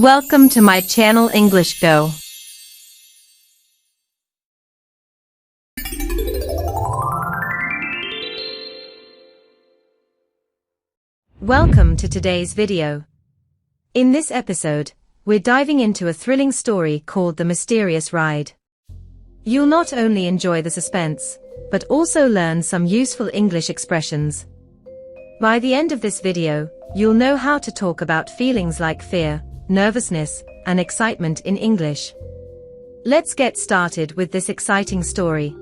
Welcome to my channel English Go. Welcome to today's video. In this episode, we're diving into a thrilling story called The Mysterious Ride. You'll not only enjoy the suspense, but also learn some useful English expressions. By the end of this video, you'll know how to talk about feelings like fear, nervousness, and excitement in English. Let's get started with this exciting story.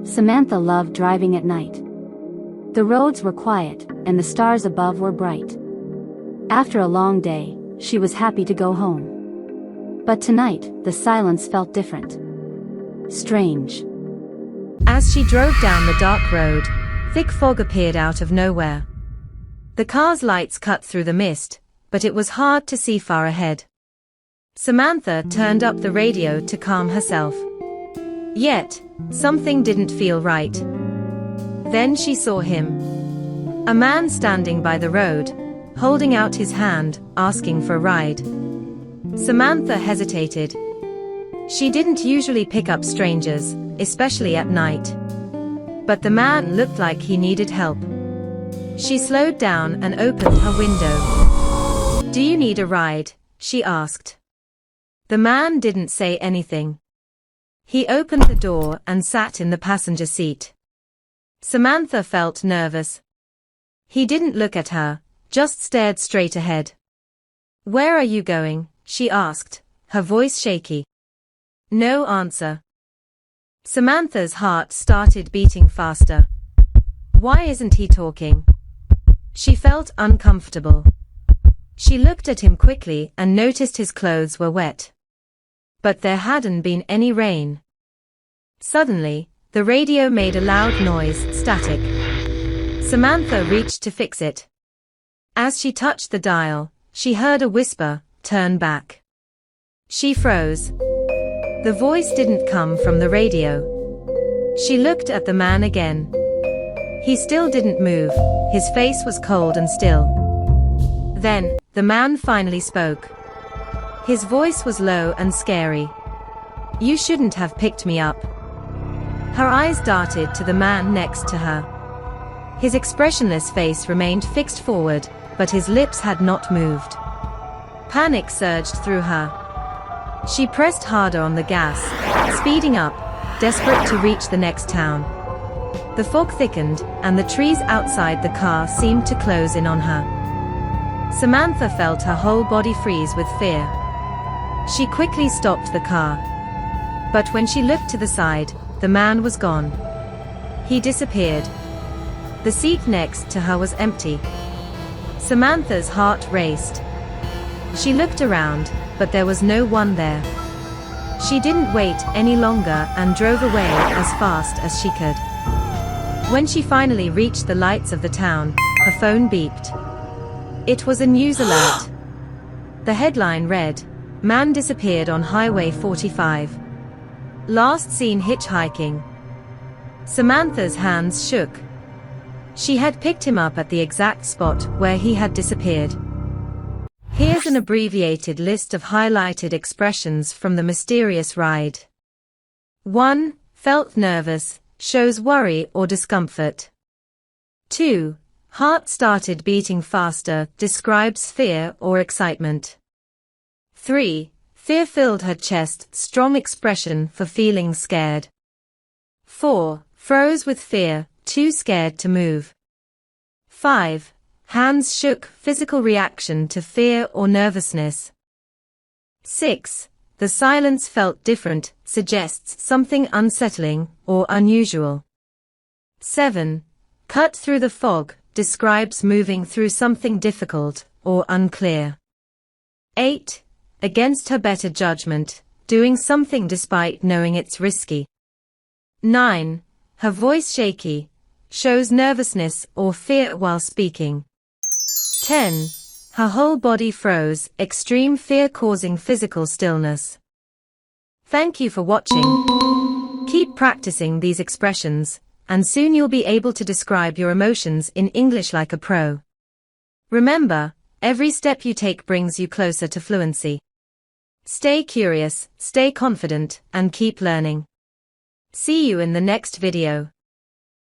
Samantha loved driving at night. The roads were quiet, and the stars above were bright. After a long day, she was happy to go home. But tonight, the silence felt different. Strange. As she drove down the dark road, thick fog appeared out of nowhere. The car's lights cut through the mist, but it was hard to see far ahead. Samantha turned up the radio to calm herself. Yet, something didn't feel right. Then she saw him. A man standing by the road, holding out his hand, asking for a ride. Samantha hesitated. She didn't usually pick up strangers, especially at night. But the man looked like he needed help. She slowed down and opened her window. "Do you need a ride?" she asked. The man didn't say anything. He opened the door and sat in the passenger seat. Samantha felt nervous. He didn't look at her, just stared straight ahead. "Where are you going?" she asked, her voice shaky. No answer. Samantha's heart started beating faster. Why isn't he talking? She felt uncomfortable. She looked at him quickly and noticed his clothes were wet. But there hadn't been any rain. Suddenly, the radio made a loud noise, static. Samantha reached to fix it. As she touched the dial, she heard a whisper, "Turn back." She froze. The voice didn't come from the radio. She looked at the man again. He still didn't move, his face was cold and still. Then, the man finally spoke. His voice was low and scary. "You shouldn't have picked me up." Her eyes darted to the man next to her. His expressionless face remained fixed forward, but his lips had not moved. Panic surged through her. She pressed harder on the gas, speeding up, desperate to reach the next town. The fog thickened, and the trees outside the car seemed to close in on her. Samantha felt her whole body freeze with fear. She quickly stopped the car. But when she looked to the side, the man was gone. He disappeared. The seat next to her was empty. Samantha's heart raced. She looked around, but there was no one there. She didn't wait any longer and drove away as fast as she could. When she finally reached the lights of the town, her phone beeped. It was a news alert. The headline read, "Man disappeared on Highway 45. Last seen hitchhiking." Samantha's hands shook. She had picked him up at the exact spot where he had disappeared. Here's an abbreviated list of highlighted expressions from The Mysterious Ride. 1. Felt nervous, shows worry or discomfort. 2. Heart started beating faster, describes fear or excitement. 3. Fear filled her chest, strong expression for feeling scared. 4. Froze with fear, too scared to move. 5. Hands shook, physical reaction to fear or nervousness. 6. The silence felt different, suggests something unsettling or unusual. 7. Cut through the fog, describes moving through something difficult or unclear. 8. Against her better judgment, doing something despite knowing it's risky. 9. Her voice shaky, shows nervousness or fear while speaking. 10. Her whole body froze, extreme fear causing physical stillness. Thank you for watching. Keep practicing these expressions, and soon you'll be able to describe your emotions in English like a pro. Remember, Every step you take brings you closer to fluency. Stay curious, stay confident, and keep learning. See you in the next video.